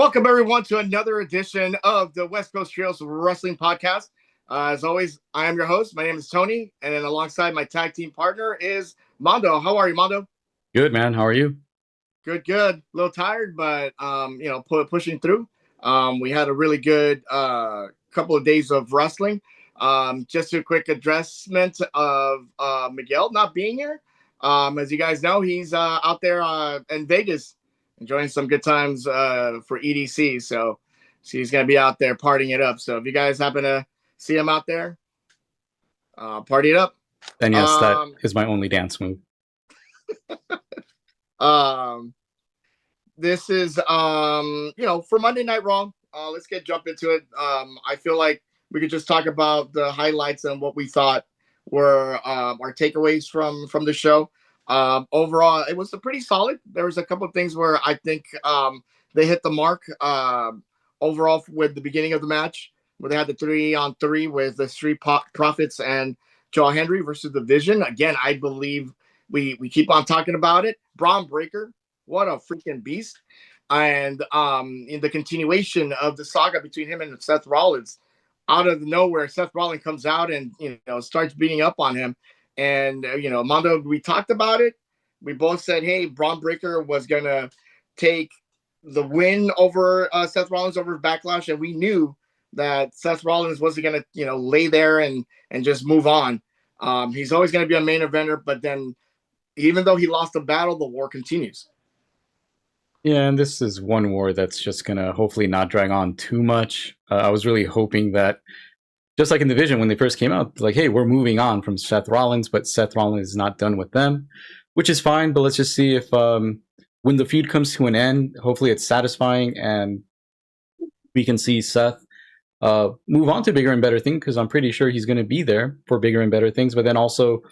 Welcome, everyone, to another edition of the West Coast Trios Wrestling Podcast. As always, I am your host. My name is Tony, and then alongside my tag team partner is Mondo. How are you, Mondo? Good, man. How are you? Good, good. A little tired, but pushing through. We had a really good couple of days of wrestling. Just a quick addressment of Miguel not being here. As you guys know, he's out there in Vegas enjoying some good times for EDC. So he's going to be out there partying it up. So if you guys happen to see him out there, party it up. And yes, that is my only dance move. This is for Monday Night Raw. Let's jump into it. I feel like we could just talk about the highlights and what we thought were our takeaways from the show. Overall, it was pretty solid. There was a couple of things where I think they hit the mark. Overall, with the beginning of the match, where they had the 3-on-3 with the Street Profits and Joel Henry versus the Vision. Again, I believe we keep on talking about it. Braun Breaker, what a freaking beast! And in the continuation of the saga between him and Seth Rollins, out of nowhere, Seth Rollins comes out and starts beating up on him. And Mondo, we talked about it. We both said, hey, Braun Breaker was gonna take the win over Seth Rollins over Backlash, and we knew that Seth Rollins wasn't gonna lay there and just move on. He's always gonna be a main eventer, but then even though he lost the battle, the war continues. Yeah, and this is one war that's just gonna hopefully not drag on too much. I was really hoping that, just like in the Vision when they first came out, like, hey, we're moving on from Seth Rollins, but Seth Rollins is not done with them, which is fine. But let's just see if when the feud comes to an end, hopefully it's satisfying and we can see Seth move on to bigger and better things, because I'm pretty sure he's going to be there for bigger and better things. But then also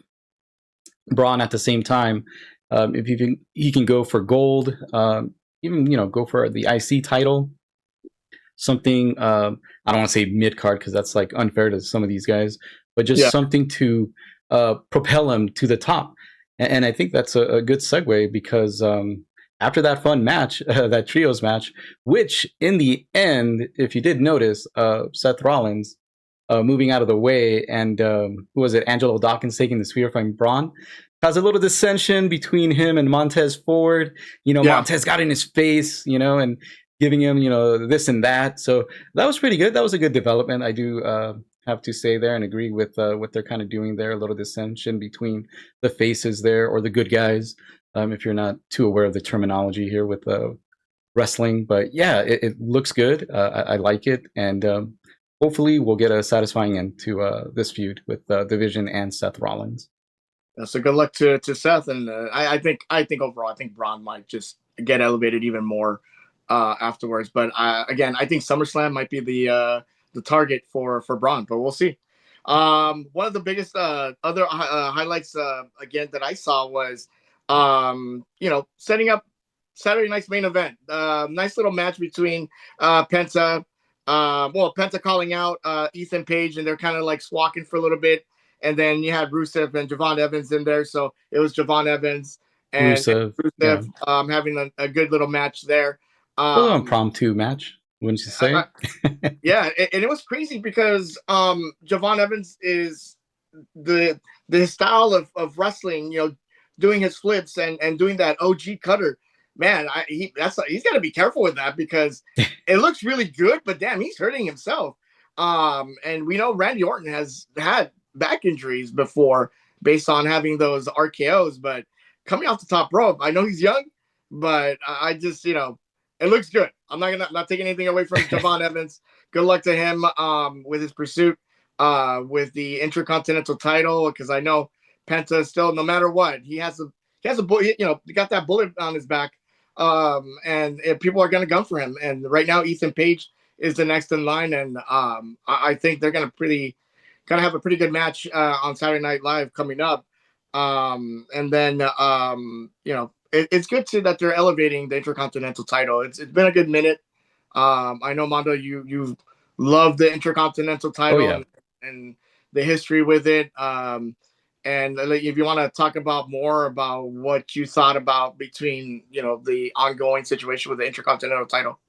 Braun at the same time, if he can go for gold, even go for the IC title, something. I don't want to say mid card because that's like unfair to some of these guys, but just something to propel him to the top. And I think that's a good segue, because after that fun match, that trios match, which in the end, if you did notice, Seth Rollins moving out of the way, and who was it? Angelo Dawkins taking the spear from Braun. Has a little dissension between him and Montez Ford. Montez got in his face, and giving him, this and that. So that was pretty good. That was a good development. I do have to say there and agree with what they're kind of doing there. A little dissension between the faces there, or the good guys, if you're not too aware of the terminology here with wrestling. But yeah, it looks good. I like it. And hopefully we'll get a satisfying end to this feud with the Vision and Seth Rollins. So good luck to Seth. And I think overall, I think Braun might just get elevated even more afterwards. But again, I think SummerSlam might be the target for Braun, but we'll see. One of the biggest other highlights again that I saw was setting up Saturday night's main event. Nice little match between Penta. Penta calling out Ethan Page, and they're kind of like swacking for a little bit. And then you had Rusev and Javon Evans in there. So it was Javon Evans and Rusev having a good little match there. A little impromptu match, wouldn't you say? Yeah, and it was crazy because Javon Evans is the style of wrestling, doing his flips and doing that OG cutter. Man, he's got to be careful with that, because it looks really good, but damn, he's hurting himself. And we know Randy Orton has had back injuries before based on having those RKOs, but coming off the top rope, I know he's young, but I just, it looks good. I'm not taking anything away from Javon Evans. Good luck to him with his pursuit with the Intercontinental title, because I know Penta still, no matter what, he has a bullet, he got that bullet on his back, and people are going to gun for him. And right now, Ethan Page is the next in line, and I think they're going to have a pretty good match on Saturday Night Live coming up. And then it's good to that they're elevating the Intercontinental title. It's been a good minute. I know, Mondo, you love the Intercontinental title and the history with it. And if you want to talk about more about what you thought about between the ongoing situation with the Intercontinental title.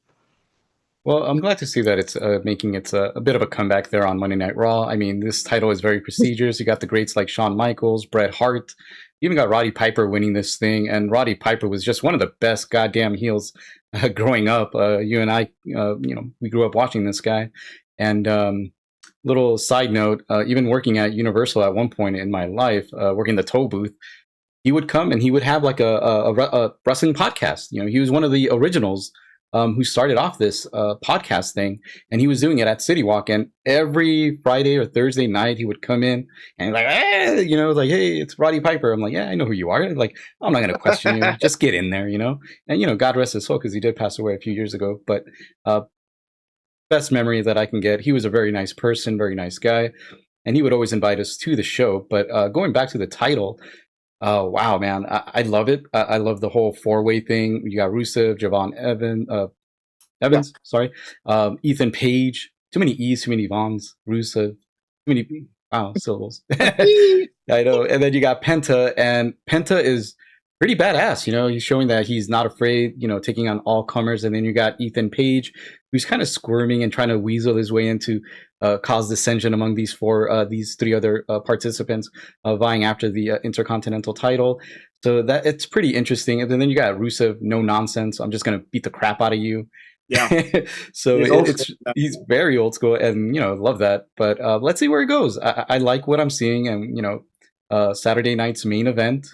Well, I'm glad to see that it's making its a bit of a comeback there on Monday Night Raw. I mean, this title is very prestigious. You got the greats like Shawn Michaels, Bret Hart, you even got Roddy Piper winning this thing, and Roddy Piper was just one of the best goddamn heels growing up. You and I, we grew up watching this guy, and little side note, even working at Universal at one point in my life, working the toll booth, he would come and he would have like a wrestling podcast. You know, he was one of the originals who started off this podcast thing, and he was doing it at City Walk. And every Friday or Thursday night, he would come in and like, like, hey, it's Roddy Piper. I'm like, yeah, I know who you are. Like, I'm not gonna question you. Just get in there, you know. And God rest his soul, because he did pass away a few years ago. But best memory that I can get. He was a very nice person, very nice guy, and he would always invite us to the show. But going back to the title. Oh wow, man! I love it. I love the whole four-way thing. You got Rusev, Yeah. Evans, sorry, Ethan Page. Too many E's, too many Vons. Rusev, too many syllables. I know. And then you got Penta, and Penta is pretty badass. You know, he's showing that he's not afraid. You know, taking on all comers. And then you got Ethan Page, who's kind of squirming and trying to weasel his way into cause dissension among these three other participants vying after the Intercontinental title. So that it's pretty interesting. And then you got Rusev, no nonsense. I'm just gonna beat the crap out of you. Yeah. So he's very old school, and love that. But let's see where it goes. I like what I'm seeing, and Saturday night's main event.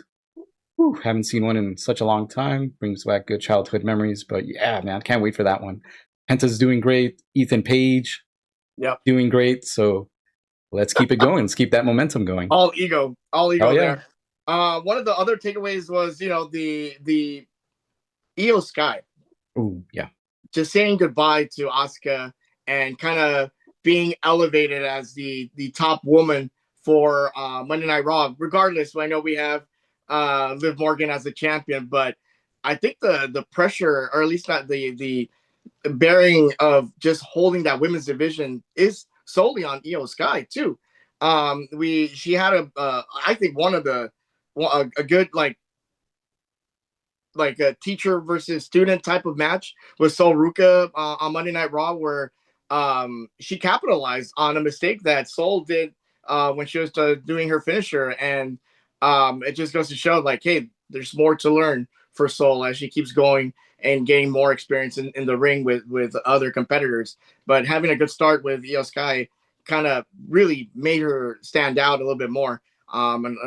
Whew, haven't seen one in such a long time. Brings back good childhood memories. But yeah, man, can't wait for that one. Penta's doing great. Ethan Page, doing great. So let's keep it going. Let's keep that momentum going. All ego yeah. there. One of the other takeaways was, the Io Sky. Ooh, yeah. Just saying goodbye to Asuka and kind of being elevated as the top woman for Monday Night Raw. Regardless, I know we have Liv Morgan as the champion, but I think the pressure, or at least not the bearing of just holding that women's division, is solely on Io Sky too. She had I think one of a good like a teacher versus student type of match with Sol Ruka on Monday Night Raw, where she capitalized on a mistake that Sol did when she was doing her finisher, and it just goes to show, like, hey, there's more to learn for Sol as she keeps going and getting more experience in the ring with other competitors. But having a good start with Io Sky kind of really made her stand out a little bit more, and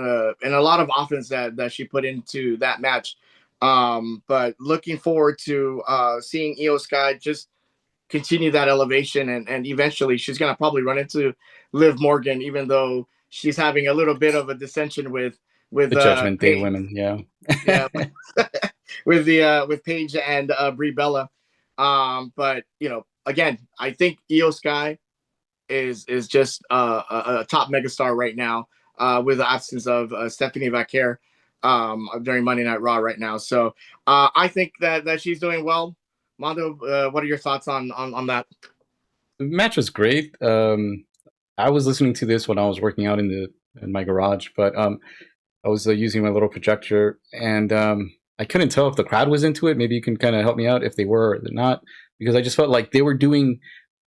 a lot of offense that she put into that match. But looking forward to seeing Io Sky just continue that elevation, and eventually she's gonna probably run into Liv Morgan, even though she's having a little bit of a dissension with the Judgment Day Paige. women, yeah. with Paige and Brie Bella. But again, I think Io Sky is just a top megastar right now, with the absence of Stephanie Vaquer during Monday Night Raw right now. So I think that she's doing well. Mondo, what are your thoughts on that? The match was great. I was listening to this when I was working out in my garage, but I was using my little projector, and I couldn't tell if the crowd was into it. Maybe you can kind of help me out if they were or not, because I just felt like they were doing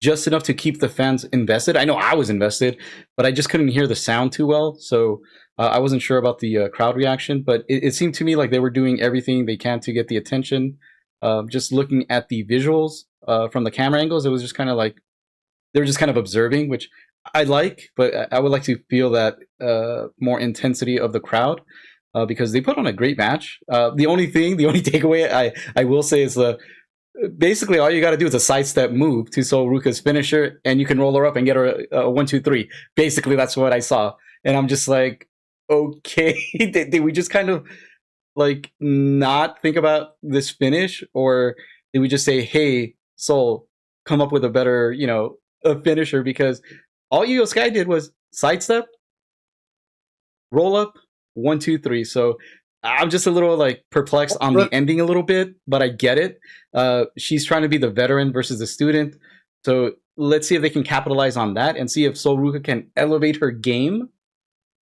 just enough to keep the fans invested. I know I was invested, but I just couldn't hear the sound too well. So I wasn't sure about the crowd reaction, but it seemed to me like they were doing everything they can to get the attention. Just looking at the visuals from the camera angles, it was just kind of like they were just kind of observing, which I like, but I would like to feel that more intensity of the crowd, because they put on a great match. The only takeaway I will say is basically all you got to do is a sidestep move to Sol Ruka's finisher, and you can roll her up and get her a 1-2-3. Basically, that's what I saw, and I'm just like, okay, did we just kind of like not think about this finish, or did we just say, hey, Sol, come up with a better, a finisher? Because all Io Sky did was sidestep, roll up, 1-2-3. So I'm just a little like perplexed on the ending a little bit, but I get it. She's trying to be the veteran versus the student. So let's see if they can capitalize on that and see if Sol Ruka can elevate her game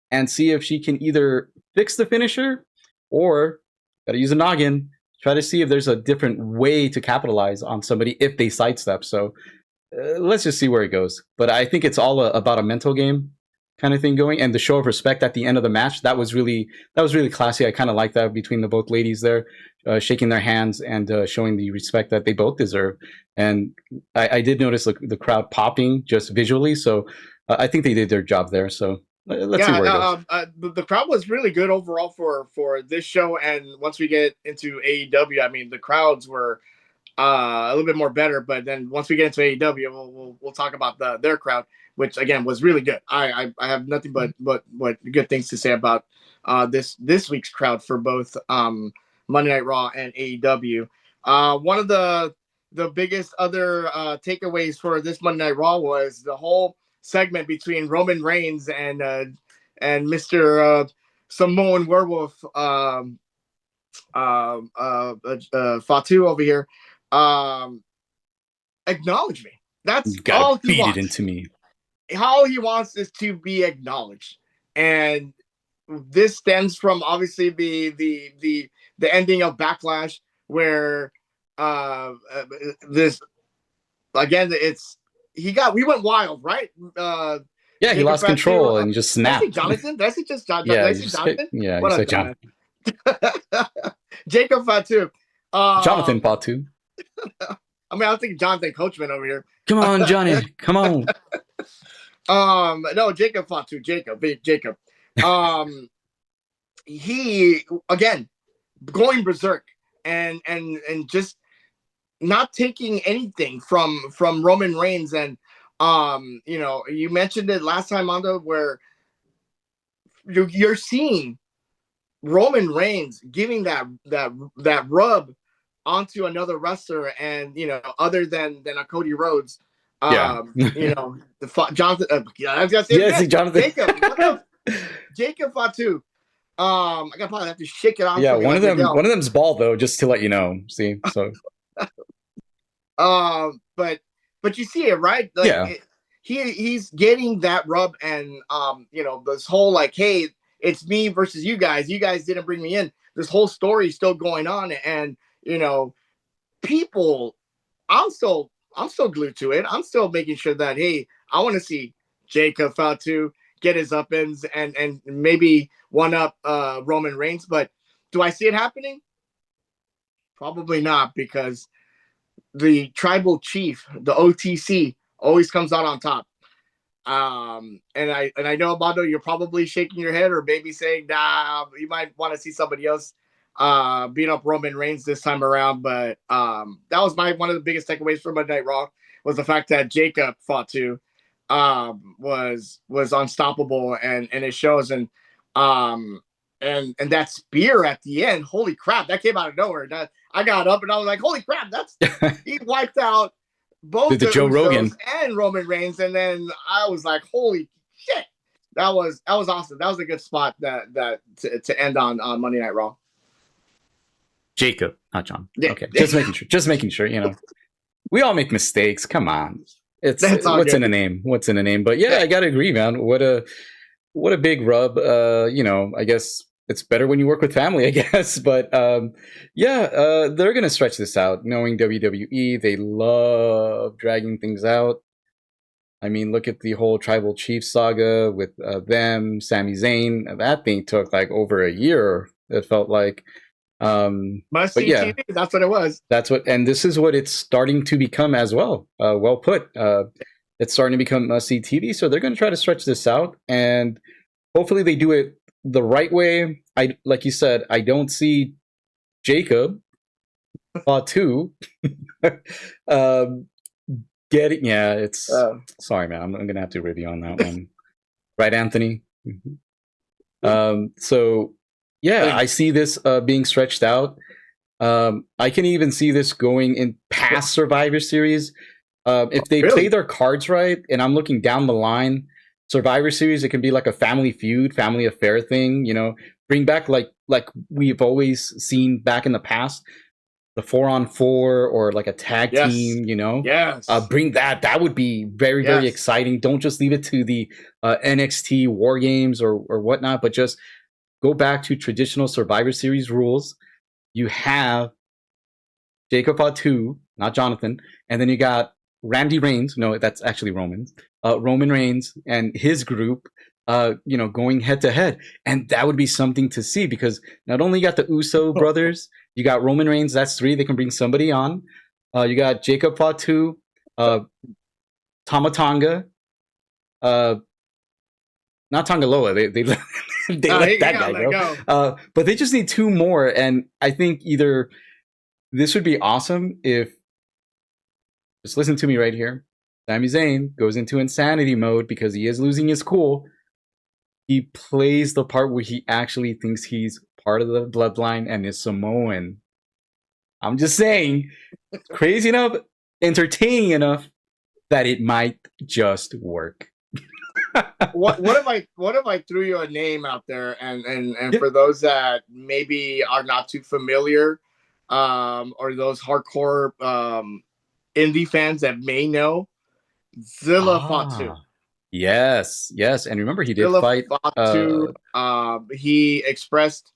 and see if she can either fix the finisher or gotta use a noggin, Try to see if there's a different way to capitalize on somebody if they sidestep. So let's just see where it goes. But I think it's all about a mental game kind of thing going, and the show of respect at the end of the match that was really classy. I kind of like that between the both ladies there, shaking their hands and showing the respect that they both deserve. And I did notice the crowd popping just visually, so I think they did their job there. So let's see where it goes. The crowd was really good overall for this show, and once we get into AEW, I mean, the crowds were a little bit more better. But then once we get into AEW, we'll talk about their crowd, which again was really good. I have nothing but good things to say about this week's crowd for both Monday Night Raw and AEW. One of the biggest other takeaways for this Monday Night Raw was the whole segment between Roman Reigns and Mr. Samoan Werewolf Fatu over here. Acknowledge me. That's all he wants. Feed it into me. All he wants is to be acknowledged, and this stems from obviously the ending of Backlash, where this again we went wild, right? Yeah, he lost control and just snapped. Did I say Jonathan? Did I say just Jonathan? Yeah, Jonathan? Yeah, what you said Jonathan. Jacob Fatu. Jonathan Fatu. I mean, I was thinking Jonathan Coachman over here. Come on, Johnny. Come on. No, Jacob Fatu. Jacob. He again going berserk and just not taking anything from Roman Reigns. And you mentioned it last time, Mondo, where you're seeing Roman Reigns giving that rub onto another wrestler, and other than a Cody Rhodes, the Jonathan. I was gonna say Jonathan. Jacob Fatu. I gotta probably have to shake it off. Yeah, one of them's bald though, just to let you know. See, so. But you see it, right? Like, yeah. He's getting that rub, and this whole like, hey, it's me versus you guys. You guys didn't bring me in. This whole story is still going on, and people, I'm still glued to it. I'm still making sure that, hey, I want to see Jacob Fatu get his up-ins and maybe one up Roman Reigns. But do I see it happening? Probably not, because the tribal chief, the OTC, always comes out on top. And I know, Mondo, you're probably shaking your head or maybe saying, nah, you might want to see somebody else beat up Roman Reigns this time around. But that was one of the biggest takeaways from Monday Night Raw, was the fact that Jacob Fatu was unstoppable, and it shows. And that spear at the end, holy crap, that came out of nowhere. I got up and I was like, holy crap, he wiped out both the Joe Rogan and Roman Reigns. And then I was like, holy shit, that was awesome. That was a good spot to end on Monday Night Raw. Jacob, not John. Yeah. Okay, just making sure. We all make mistakes. Come on, it's what's in a name. What's in a name? But yeah, I gotta agree, man. What a big rub. I guess it's better when you work with family, I guess. But they're gonna stretch this out. Knowing WWE, they love dragging things out. I mean, look at the whole Tribal Chief saga with them, Sami Zayn. That thing took like over a year. It felt like. Must see TV. That's what it was. And this is what it's starting to become as well. Well put. It's starting to become must-see TV. So they're going to try to stretch this out, and hopefully they do it the right way. Like you said, I don't see Jacob Fatu getting. Yeah, it's sorry, man. I'm going to have to review on that one. Right, Anthony? Mm-hmm. So. Yeah, I see this being stretched out. I can even see this going in past Survivor Series. If they play their cards right, and I'm looking down the line, Survivor Series, it can be like a family feud, family affair thing. Bring back like we've always seen back in the past, the 4-on-4 or like a tag team. Yes. Bring that. That would be very very exciting. Don't just leave it to the NXT War Games or whatnot, but just go back to traditional Survivor Series rules. You have Jacob Fatu, not Jonathan, and then you got Randy Reigns. No, that's actually Roman. Roman Reigns and his group. Going head to head, and that would be something to see because not only you got the Uso brothers, you got Roman Reigns. That's three. They can bring somebody on. You got Jacob Fatu, Tamatanga, uh, not Tangaloa. They let that guy go. But they just need two more, and I think either this would be awesome if just listen to me right here. Sami Zayn goes into insanity mode because he is losing his cool. He plays the part where he actually thinks he's part of the bloodline and is Samoan. I'm just saying, crazy enough, entertaining enough that it might just work. what if I threw you a name out there and for those that maybe are not too familiar, or those hardcore indie fans that may know, Zilla Fatu. Yes, and remember he did Zilla fight. Fatu. He expressed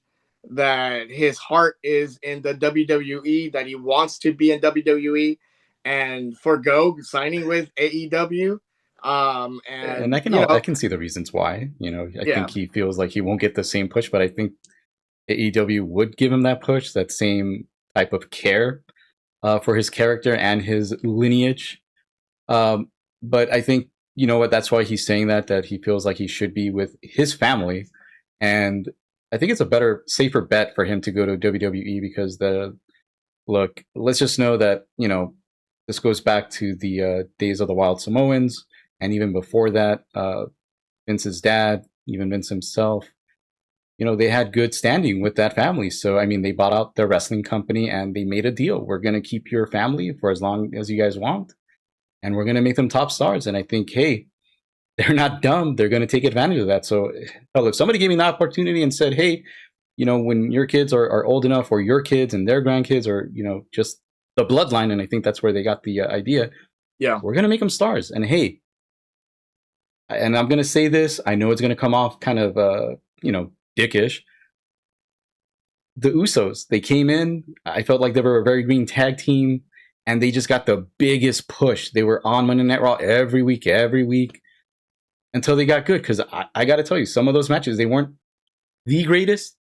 that his heart is in the WWE, that he wants to be in WWE, and forgo signing with AEW. And I can see the reasons why. I think he feels like he won't get the same push, but I think AEW would give him that push, that same type of care for his character and his lineage. But I think that's why he's saying that he feels like he should be with his family, and I think it's a better, safer bet for him to go to WWE because let's just know that this goes back to the days of the Wild Samoans, and even before that, Vince's dad, even Vince himself, they had good standing with that family. So I mean, they bought out their wrestling company and they made a deal. We're going to keep your family for as long as you guys want, and we're going to make them top stars. And I think, hey, they're not dumb. They're going to take advantage of that. So, hell, if somebody gave me the opportunity and said, hey, when your kids are old enough, or your kids and their grandkids, or, just the bloodline, and I think that's where they got the idea. Yeah. We're going to make them stars. And hey, and I'm going to say this, I know it's going to come off kind of, dickish. The Usos, they came in, I felt like they were a very green tag team, and they just got the biggest push. They were on Monday Night Raw every week, until they got good. Because I got to tell you, some of those matches, they weren't the greatest,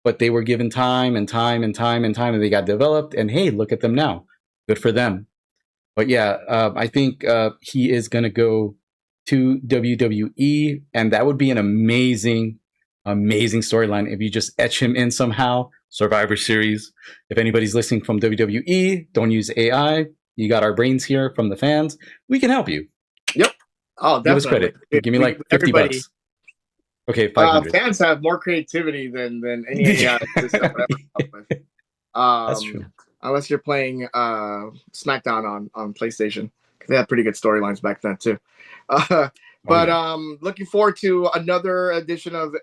but they were given time and time and time and time, and they got developed. And hey, look at them now. Good for them. But yeah, I think he is going to go to WWE, and that would be an amazing storyline if you just etch him in somehow. Survivor Series. If anybody's listening from WWE, don't use AI. You got our brains here from the fans. We can help you. Yep. Oh, definitely. Give us credit. Give me like $50. Okay, 500. Fans have more creativity than any AI system I've ever come up with. That's true. Unless you're playing SmackDown on PlayStation, because they had pretty good storylines back then too. Looking forward to another edition of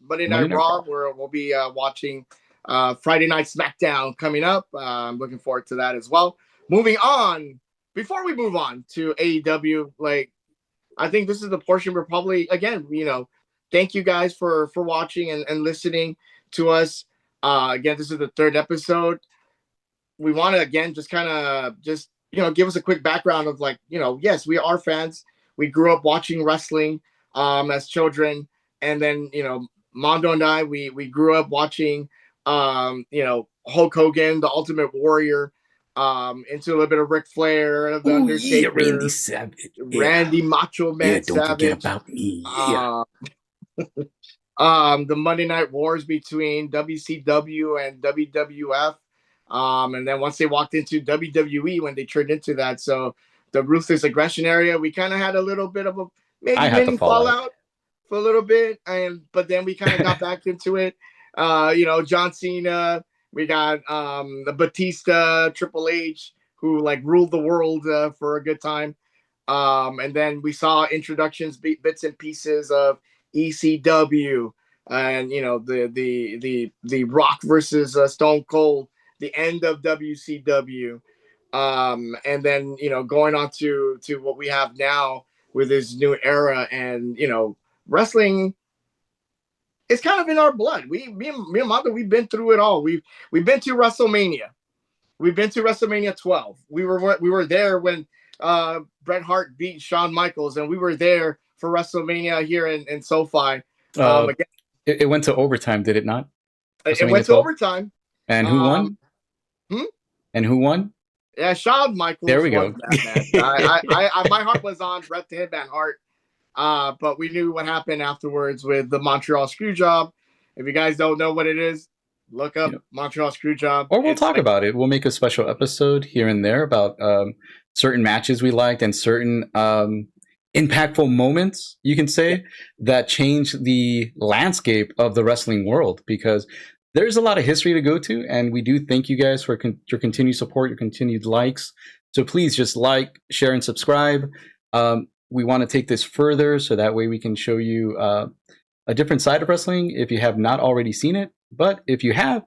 Monday Night Raw, where we'll be watching Friday Night SmackDown coming up. I'm looking forward to that as well. Moving on, before we move on to AEW, I think this is the portion where probably, again, thank you guys for watching and listening to us. Again, this is the third episode. We want to, again, just kind of give us a quick background of yes, we are fans. We grew up watching wrestling as children. And then, Mondo and I, we grew up watching, Hulk Hogan, the Ultimate Warrior, into a little bit of Ric Flair, the Undertaker, Randy Savage, Randy Macho Man don't Savage. Forget about me. The Monday Night Wars between WCW and WWF. And then once they walked into WWE, when they turned into that, so the Ruthless Aggression area, we kind of had a little bit of a mini fallout for a litbut then we kind of got back into it. John Cena, we got the Batista, Triple H, who ruled the world for a good time. And then we saw introductions, bits and pieces of ECW, and the Rock versus Stone Cold, the end of WCW, and then going on to what we have now with this new era, and wrestling. It's kind of in our blood. Me and Mando, we've been through it all. We've been to WrestleMania. We've been to WrestleMania 12. We were there when Bret Hart beat Shawn Michaels, and we were there for WrestleMania here in SoFi. Uh, Again, it went to overtime, did it not? it WrestleMania went to 12. overtime. And who Um, won? hmm? And who won? Yeah, Shawn There Michaels we won go. that match. My heart was on Bret the Hitman Hart, but we knew what happened afterwards with the Montreal Screwjob. If you guys don't know what it is, look You up know, Montreal Screwjob. or we'll It's talk like about it. We'll make a special episode here and there about certain matches we liked and certain impactful moments, you can yeah, say, that changed the landscape of the wrestling world. Because there's a lot of history to go to, and we do thank you guys for your continued support, your continued likes. So please just like, share, and subscribe. We want to take this further so that way we can show you a different side of wrestling if you have not already seen it. But if you have,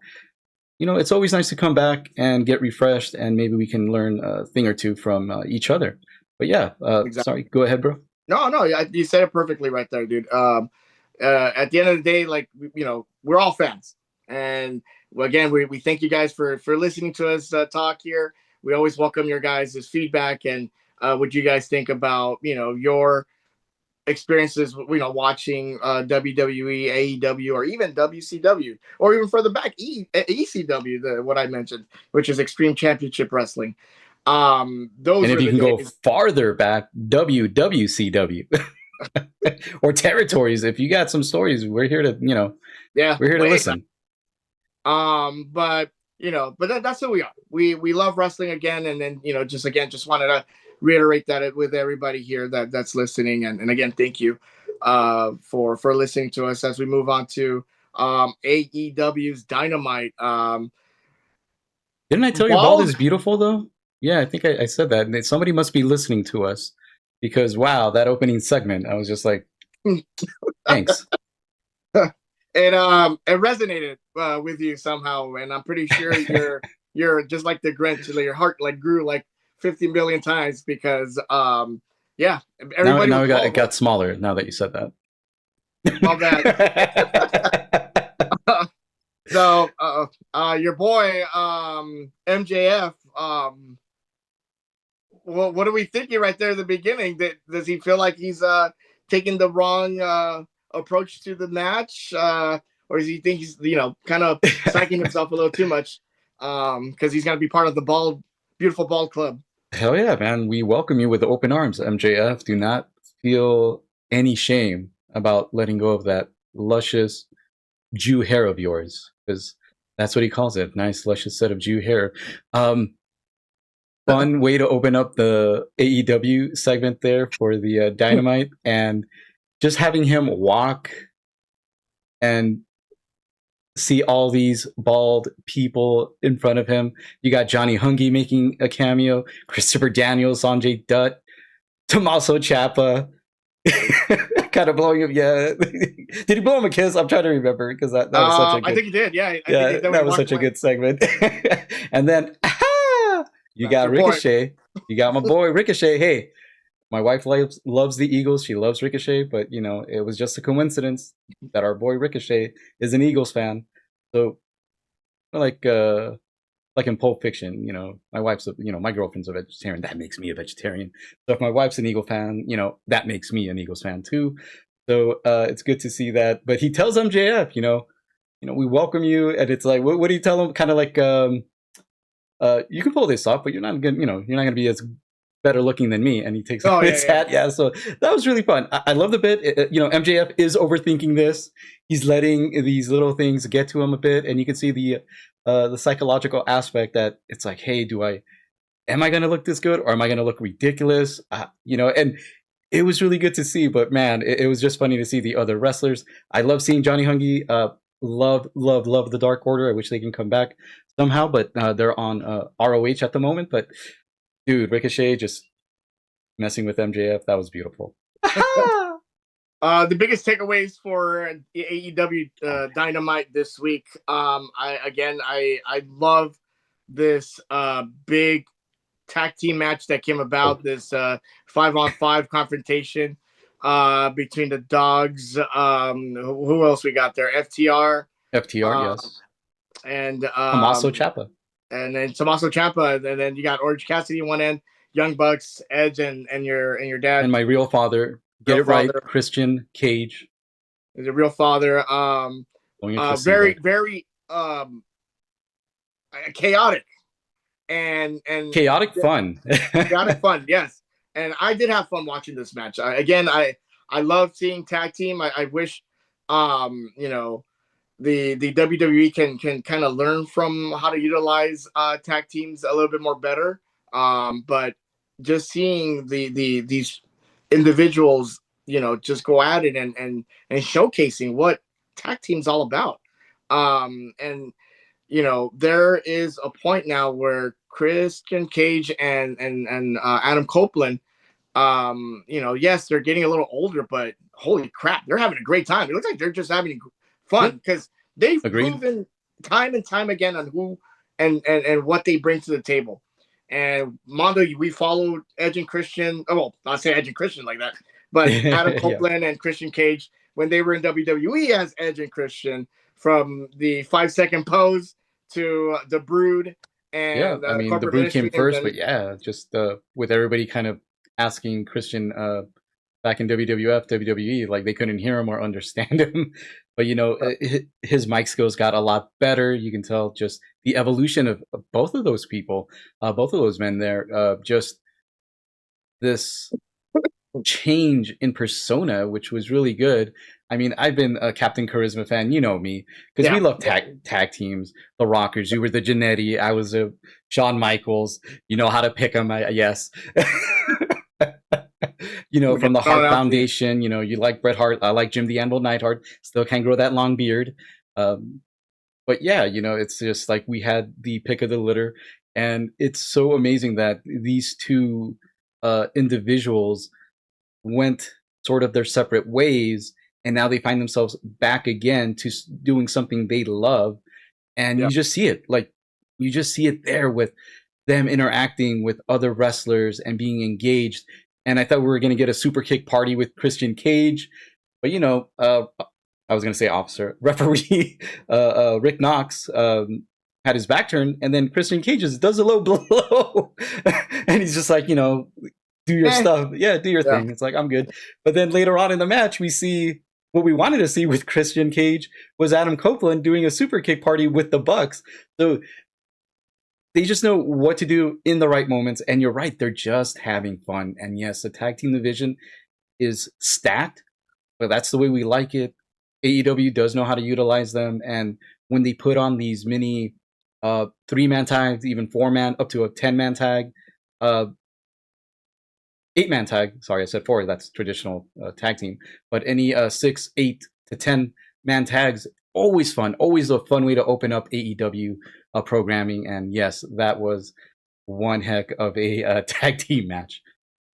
it's always nice to come back and get refreshed, and maybe we can learn a thing or two from each other. But yeah, exactly. sorry, go ahead, bro. No, you said it perfectly right there, dude. At the end of the day, like we're all fans, and again, we thank you guys for listening to us talk here. We always welcome your guys' feedback and what you guys think about your experiences, watching WWE, AEW, or even WCW, or even further back, ECW, what I mentioned, which is Extreme Championship Wrestling. And Those if were you the can go days. farther back, WWCW or territories. If you got some stories, we're here to Yeah, we're here to way listen. But that's who we are. We love wrestling again, and then just wanted to reiterate that with everybody here that's listening, and again, thank you for listening to us as we move on to AEW's Dynamite. Didn't I tell you Bald Bald. is beautiful though? Yeah, I think I said that. And somebody must be listening to us because wow, that opening segment, I was just like, thanks. It resonated with you somehow, and I'm pretty sure you're just like the Grinch. Your heart like grew like 50 million times because yeah, Now, everybody now was it bald. got smaller. Now that you said Love that. that. So your boy MJF, well, what are we thinking right there at the beginning? Does he feel like he's taking the wrong approach to the match, or does he think he's kind of psyching himself a little too much because he's going to be part of the beautiful bald club? Hell yeah, man. We welcome you with open arms, MJF. Do not feel any shame about letting go of that luscious Jew hair of yours, because that's what he calls it. Nice, luscious set of Jew hair. Fun way to open up the AEW segment there for the Dynamite, and just having him walk and see all these bald people in front of him. You got Johnny Hungy making a cameo, Christopher Daniels, Sanjay Dutt, Tommaso Ciampa, kind of blowing him. Yeah, did he blow him a kiss? I'm trying to remember because that was such a I good. think he did. Yeah, I think Yeah, he did when that he was walked such a away. good segment. And then you That's got your boy. Ricochet. You got my boy Ricochet. Hey, my wife loves the Eagles. She loves Ricochet, but it was just a coincidence that our boy Ricochet is an Eagles fan. So like in Pulp Fiction, my wife's my girlfriend's a vegetarian. That makes me a vegetarian. So if my wife's an Eagle fan, that makes me an Eagles fan too. So it's good to see that. But he tells MJF, we welcome you, and it's like, what do you tell him? Kind of like, you can pull this off, but you're not gonna, you're not gonna be as better looking than me. And he takes off Oh yeah, his hat. Yeah, so that was really fun. I love the bit. MJF is overthinking this. He's letting these little things get to him a bit, and you can see the psychological aspect that it's like, hey, am I gonna look this good, or am I gonna look ridiculous? And it was really good to see. But man, it was just funny to see the other wrestlers. I love seeing Johnny Hungy. Love the Dark Order. I wish they can come back somehow, but they're on ROH at the moment. But dude, Ricochet just messing with MJF, that was beautiful. The biggest takeaways for AEW Dynamite this week. I love this big tag team match that came about. This 5-on-5 confrontation between the Dogs. Who else we got there? FTR FTR, yes. and Tommaso Ciampa. and then Tommaso Ciampa, and then you got Orange Cassidy on one end, Young Bucks, Edge, and your dad, And my real father, get real it right, father, Christian Cage, is a real father. going a Cressida. Very chaotic and Chaotic fun. chaotic fun. Yes, and I did have fun watching this match. I love seeing tag team. I wish, you know, the WWE can kind of learn from how to utilize tag teams a little bit more better. But just seeing these individuals, just go at it and showcasing what tag team's all about. And there is a point now where Christian Cage and Adam Copeland, yes, they're getting a little older, but holy crap, they're having a great time. It looks like they're just having fun because they've Agreed. proven time and time again on who and what they bring to the table. And Mondo, we followed Edge and Christian. Oh, well, I'll say Edge and Christian like that, but Adam Yeah. Copeland and Christian Cage when they were in WWE as Edge and Christian, from the 5-second pose to the Brood Yeah, and I mean, the corporate Brood came ministry, and first, then but yeah, just with everybody kind of asking Christian back in WWF, WWE, like they couldn't hear him or understand him. But his mic skills got a lot better. You can tell just the evolution of both of those people, both of those men there. Just this change in persona, which was really good. I mean, I've been a Captain Charisma fan, you know me, because we yeah, love tag teams. The Rockers, you were the Jannetty, I was a Shawn Michaels. You know how to pick them, yes. we From get the thrown Hart out to you. Foundation, you like Bret Hart, I like Jim the Anvil Neidhart. Still can't grow that long beard. But yeah, it's just like we had the pick of the litter, and it's so amazing that these two individuals went sort of their separate ways, and now they find themselves back again to doing something they love. And Yeah, you just see it, like you just see it there with them interacting with other wrestlers and being engaged. And I thought we were going to get a super kick party with Christian Cage, but I was going to say officer referee Rick Knox had his back turned, and then Christian Cage just does a low blow, and he's just like, do your stuff. Yeah, do your yeah. thing. It's like, I'm good. But then later on in the match, we see what we wanted to see with Christian Cage was Adam Copeland doing a super kick party with the Bucks. So they just know what to do in the right moments. And you're right, they're just having fun. And yes, the tag team division is stacked, but that's the way we like it. AEW does know how to utilize them. And when they put on these mini 3-man tags, even 4-man, up to a 10-man tag, 8-man tag. Sorry, I said 4. That's traditional tag team. But any 6, 8 to 10-man tags, always fun. Always a fun way to open up AEW programming. And yes, that was one heck of a tag team match.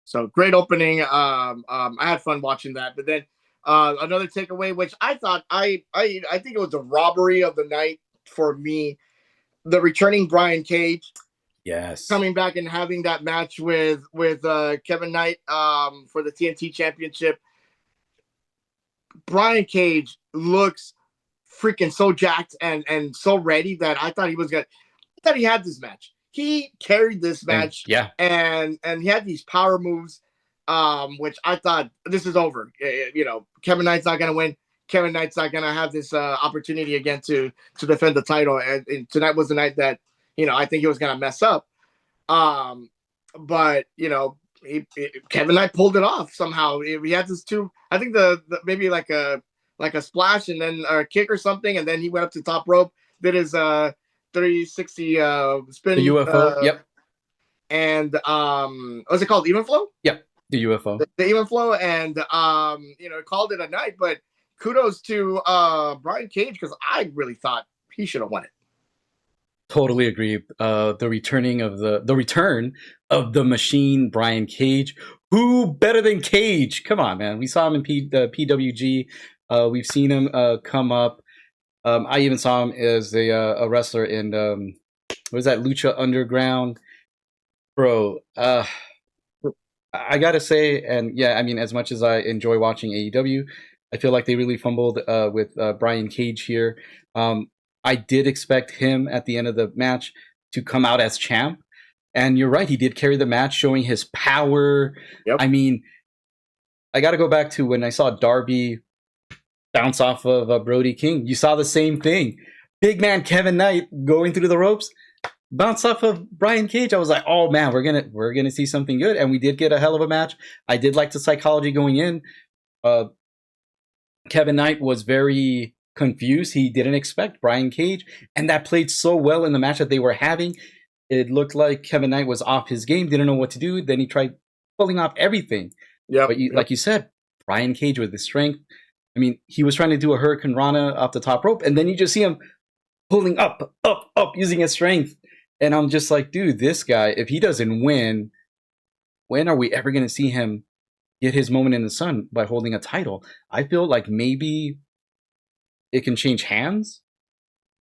So great opening. I had fun watching that. But then another takeaway, which I thought I think it was a robbery of the night for me, the returning Brian Cage. Yes. Coming back and having that match with Kevin Knight for the TNT Championship. Brian Cage looks freaking so jacked and so ready that I thought he was gonna. I thought he had this match. He carried this match, yeah, and he had these power moves, which I thought this is over. Kevin Knight's not gonna win. Kevin Knight's not gonna have this opportunity again to defend the title. And tonight was the night that I think he was gonna mess up. But Kevin Knight pulled it off somehow. He had this two. I think the maybe like a splash and then a kick or something, and then he went up to top rope, did his 360 spin. The UFO. Yep. And what's it called? Even flow. Yep. The UFO. The even flow, and called it a night. But kudos to Brian Cage, because I really thought he should have won it. Totally agree. The return of the machine, Brian Cage. Who better than Cage? Come on, man. We saw him in PWG. We've seen him come up. I even saw him as a wrestler in what was that, Lucha Underground, bro. I gotta say, and yeah, I mean, as much as I enjoy watching AEW, I feel like they really fumbled with Brian Cage here. I did expect him at the end of the match to come out as champ. And you're right, he did carry the match, showing his power. Yep. I mean, I got to go back to when I saw Darby bounce off of Brody King. You saw the same thing. Big man Kevin Knight going through the ropes, bounce off of Brian Cage. I was like, oh man, we're gonna see something good, and we did get a hell of a match. I did like the psychology going in. Uh, Kevin Knight was very confused. He didn't expect Brian Cage, and that played so well in the match that they were having. It looked like Kevin Knight was off his game, didn't know what to do. Then he tried pulling off everything. Yep. But Yep. like you said, Brian Cage with his strength. I mean, he was trying to do a Hurricane Rana off the top rope, and then you just see him pulling up, up, up, using his strength. And I'm just like, dude, this guy, if he doesn't win, when are we ever going to see him get his moment in the sun by holding a title? I feel like maybe it can change hands.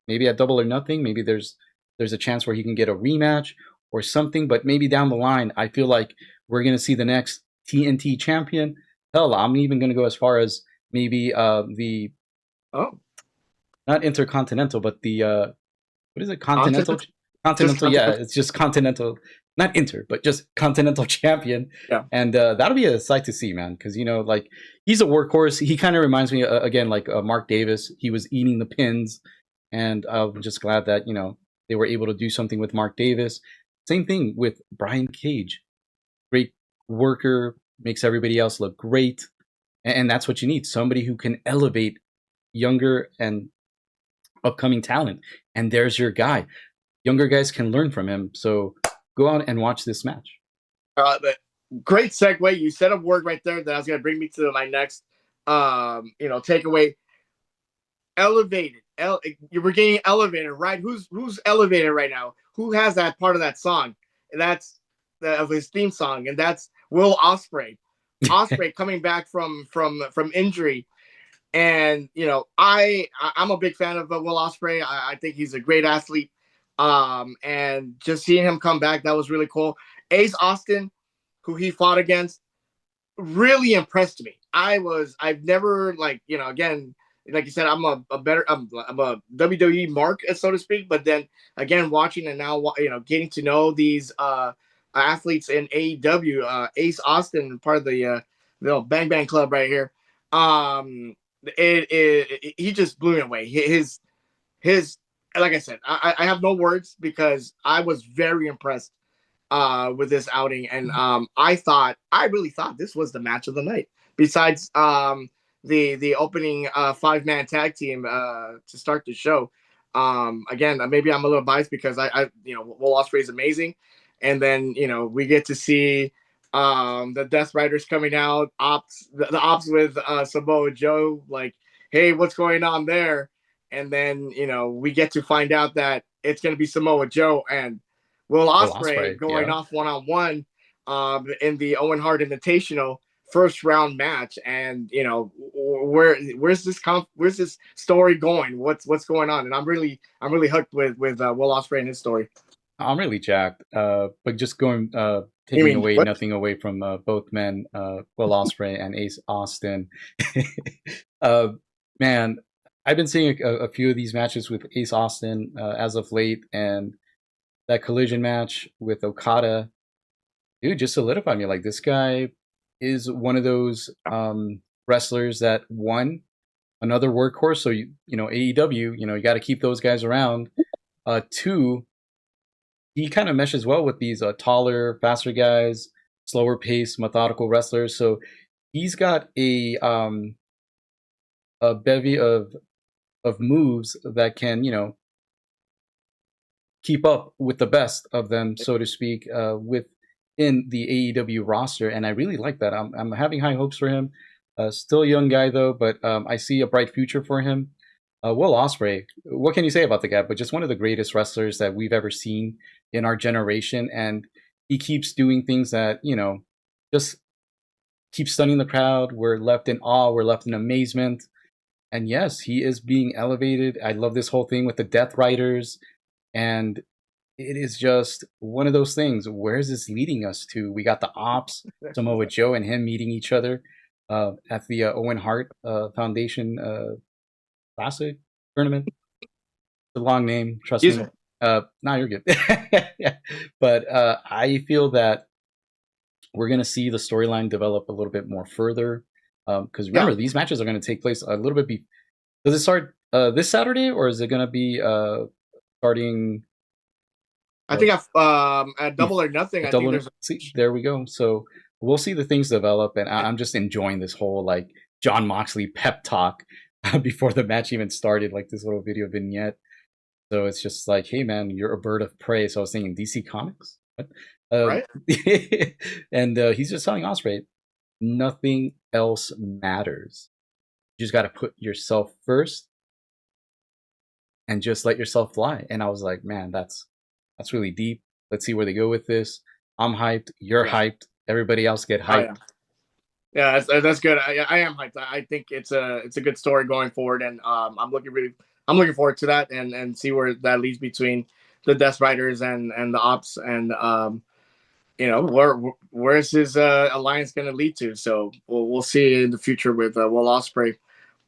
Maybe at Double or Nothing, maybe there's a chance where he can get a rematch or something. But maybe down the line, I feel like we're going to see the next TNT champion. Hell, I'm even going to go as far as maybe the Oh, not intercontinental, but the what is it? Continental, continent. Just continental. Yeah, continent. it's just continental, not inter, but just continental champion. Yeah. And that'll be a sight to see, man. Because like he's a workhorse. He kind of reminds me again like Mark Davis. He was eating the pins, and I'm just glad that they were able to do something with Mark Davis. Same thing with Brian Cage. Great worker, makes everybody else look great, and that's what you need. Somebody who can elevate younger and upcoming talent. And there's your guy. Younger guys can learn from him. So go out and watch this match. But great segue. You set up word right there that was going to bring me to my next, takeaway. Elevated. You were getting elevated, right? Who's elevated right now? Who has that part of that song? And that's of his theme song, and that's Will Ospreay. Ospreay coming back from injury, and I'm a big fan of Will Ospreay. I think he's a great athlete. And just seeing him come back, that was really cool. Ace Austin, who he fought against, really impressed me. I've never again, like you said, I'm a WWE mark, so to speak. But then again, watching and now getting to know these athletes in AEW, Ace Austin, part of the Bang Bang Club right here. He just blew me away. His like I said, I have no words because I was very impressed with this outing, and I really thought this was the match of the night. Besides the opening 5-man tag team to start the show. Again, maybe I'm a little biased because I Will Ospreay is amazing, and then we get to see the Death Riders coming out, the ops with Samoa Joe, like, hey, what's going on there? And then we get to find out that it's going to be Samoa Joe and Will Will Ospreay Ospreay, going yeah. off one-on-one in the Owen Hart Invitational first round match. And where's this story going? What's going on? And I'm really hooked with Will Ospreay and his story. I'm really jacked. But just going, You taking mean away what? nothing away from both men, Will Ospreay and Ace Austin. uh, Man, I've been seeing a few of these matches with Ace Austin as of late, and that collision match with Okada, dude, just solidified me. Like this guy is one of those wrestlers that one another workhorse. So AEW, you got to keep those guys around. Two, he kind of meshes well with these taller, faster guys, slower pace, methodical wrestlers. So he's got a bevy of moves that can keep up with the best of them, so to speak, within the AEW roster. And I really like that. I'm having high hopes for him. Still a young guy though, but I see a bright future for him. Will Ospreay, what can you say about the guy? But just one of the greatest wrestlers that we've ever seen in our generation, and he keeps doing things that just keep stunning the crowd. We're left in awe. We're left in amazement. And yes, he is being elevated. I love this whole thing with the Death Riders, and it is just one of those things. Where is this leading us to? We got the Ops, Samoa Joe, and him meeting each other at the Owen Hart Foundation Classic tournament. It's a long name, trust He's me. No, you're good. But I feel that we're gonna see the storyline develop a little bit more further. Because Yeah, remember, these matches are gonna take place a little bit. Does it start this Saturday, or is it gonna be starting I uh, think at Double or Nothing, I think double? there's a See, match. there we go. So we'll see the things develop, and I'm just enjoying this whole like John Moxley pep talk before the match even started, like this little video vignette. So it's just like, hey man, you're a bird of prey. So I was thinking DC Comics, what? Right? And he's just telling Osprey, nothing else matters. You just got to put yourself first and just let yourself fly. And I was like, man, that's really deep. Let's see where they go with this. I'm hyped. You're Yeah. hyped. Everybody else get Oh yeah. hyped. Yeah, that's good. I am hyped. I think it's a good story going forward, and I'm looking forward to that and see where that leads between the Death Riders and the Ops, and where's his alliance going to lead to. So we'll see in the future with Will Ospreay.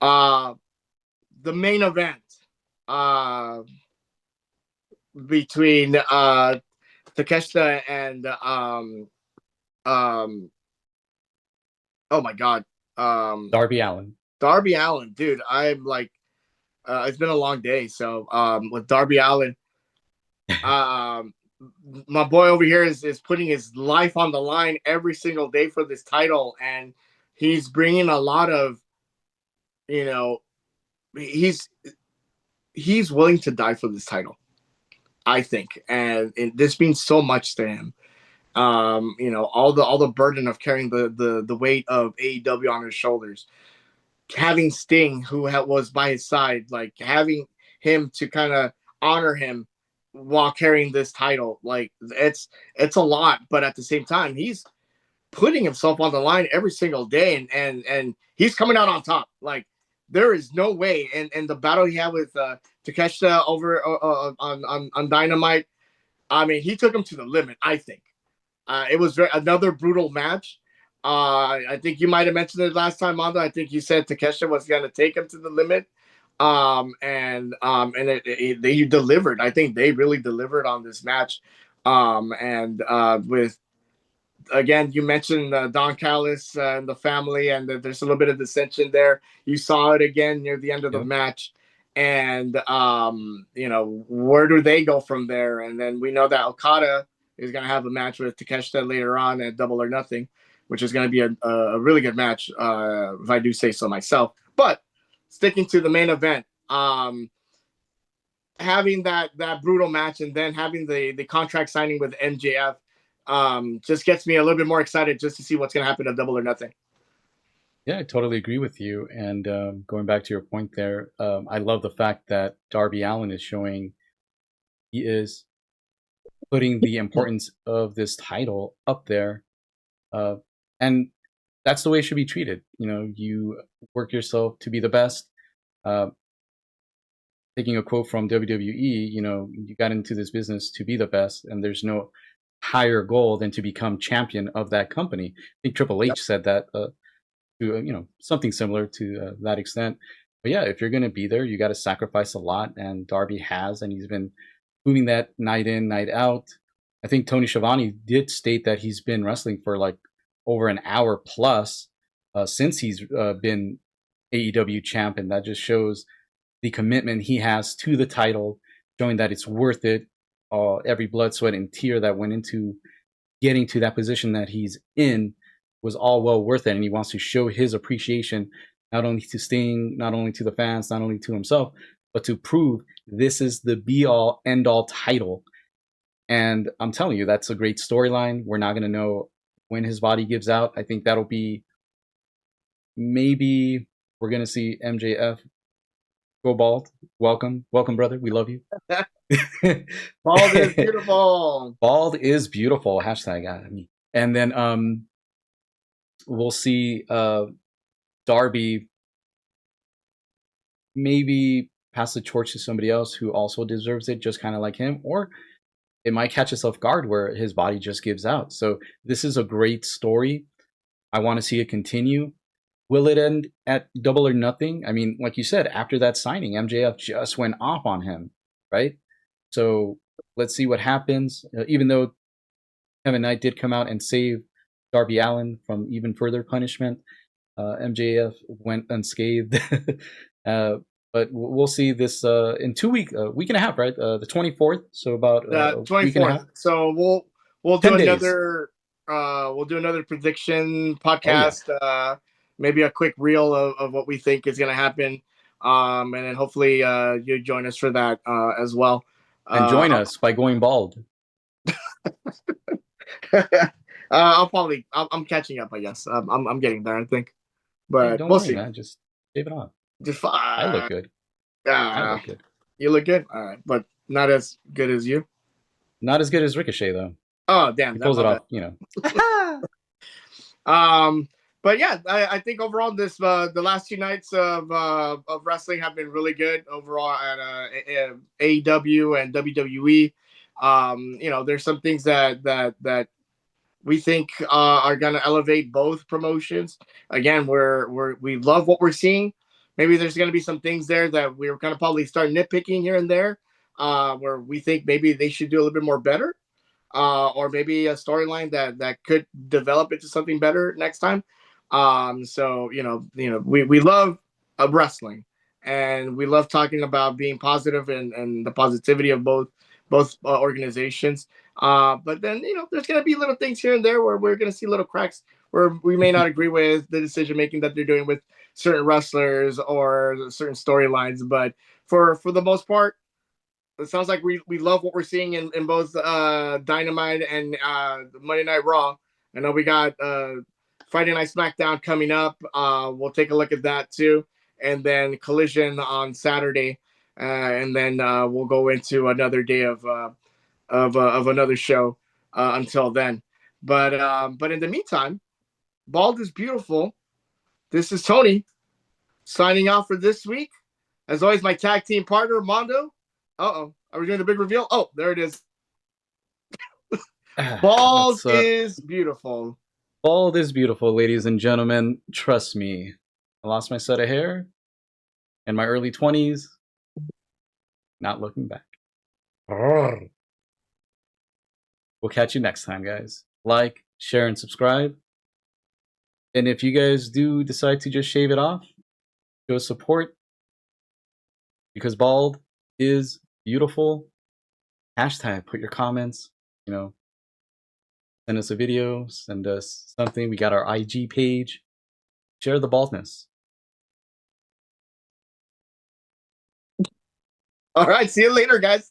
Uh, the main event uh between Takeshita and um oh my god, um Darby Allen. Darby Allen, dude. I'm like, it's been a long day. So with Darby Allen, um, my boy over here is putting his life on the line every single day for this title, and he's bringing a lot of, you know, he's he's willing to die for this title, I think, and this means so much to him. All the burden of carrying the weight of AEW on his shoulders, having Sting, who was by his side, like having him to kind of honor him while carrying this title, like it's a lot. But at the same time, he's putting himself on the line every single day, and he's coming out on top. Like there is no way. And the battle he had with Takeshita over on Dynamite, I mean, he took him to the limit. I think it was another brutal match. I think you might have mentioned it last time, Mondo. I think you said Takeshita was going to take him to the limit, and they delivered. I think they really delivered on this match. And with again, you mentioned Don Callis and the family, and there's a little bit of dissension there. You saw it again near the end of the Yep. match, and where do they go from there? And then we know that Okada is going to have a match with Takeshita later on at Double or Nothing, which is going to be a really good match, if I do say so myself. But sticking to the main event, having that brutal match and then having the contract signing with MJF just gets me a little bit more excited just to see what's going to happen at Double or Nothing. Yeah, I totally agree with you. And going back to your point there, I love the fact that Darby Allen is showing he is putting the importance of this title up there. Uh, and that's the way it should be treated. You know, you work yourself to be the best. Uh, Taking a quote from WWE, you know, you got into this business to be the best, and there's no higher goal than to become champion of that company. I think Triple Yep. H said that to something similar to that extent. But yeah, if you're going to be there, you got to sacrifice a lot, and Darby has, and he's been moving that night in, night out. I think Tony Schiavone did state that he's been wrestling for like over an hour plus since he's been AEW champ, and that just shows the commitment he has to the title, showing that it's worth it. Every blood, sweat, and tear that went into getting to that position that he's in was all well worth it. And he wants to show his appreciation not only to Sting, not only to the fans, not only to himself, but to prove this is the be all end all title. And I'm telling you, that's a great storyline. We're not going to know when his body gives out. I think that'll be maybe we're going to see MJF go bald. Welcome, welcome, brother. We love you. Bald is beautiful. Bald is beautiful. Hashtag me. And then we'll see Darby maybe pass the torch to somebody else who also deserves it, just kind of like him, or it might catch us off guard where his body just gives out. So this is a great story. I want to see it continue. Will it end at Double or Nothing? I mean, like you said, after that signing, MJF just went off on him, right? So let's see what happens. Even though Kevin Knight did come out and save Darby Allin from even further punishment, MJF went unscathed. uh, but we'll see this in 2 weeks, week and a half, right? The 24th, so about a week and a 24th. half, So we'll do 10 days. another prediction Oh yeah, podcast. Maybe a quick reel of what we think is going to happen. And then hopefully you join us for that as well. and join Uh, us by going bald. I'm catching up, I guess. I'm getting there, I think, Hey, but don't we'll worry, see. man. Just shave it off. Just I look good. I uh, look good. you look good, all right, but not as good as you. Not as good as Ricochet though. Oh, damn, He that pulls it my bad. off, you know. Um, but yeah, I think overall this the last 2 nights of wrestling have been really good overall at AEW and WWE. There's some things that we think are going to elevate both promotions. Again, we love what we're seeing. Maybe there's going to be some things there that we're going to probably start nitpicking here and there, where we think maybe they should do a little bit more better, or maybe a storyline that could develop into something better next time. So we love wrestling, and we love talking about being positive and the positivity of both organizations. But then there's gonna be little things here and there where we're gonna see little cracks where we may not agree with the decision making that they're doing with certain wrestlers or certain storylines. But for the most part, it sounds like we love what we're seeing in both Dynamite and Monday Night Raw. I know we got Friday Night SmackDown coming up. We'll take a look at that too, and then Collision on Saturday, and then we'll go into another day of another show until then. But in the meantime, Bald is beautiful. This is Tony signing off for this week. As always, my tag team partner Mondo. Uh-oh. Are we doing the big reveal? Oh, there it is. Bald That's is beautiful. bald is beautiful, ladies and gentlemen. Trust me. I lost my set of hair in my early 20s, not looking back. We'll catch you next time, guys. Like, share, and subscribe. And if you guys do decide to just shave it off, show support because bald is beautiful. Hashtag put your comments, you know, send us a video, send us something. We got our IG page. Share the baldness. All right. See you later, guys.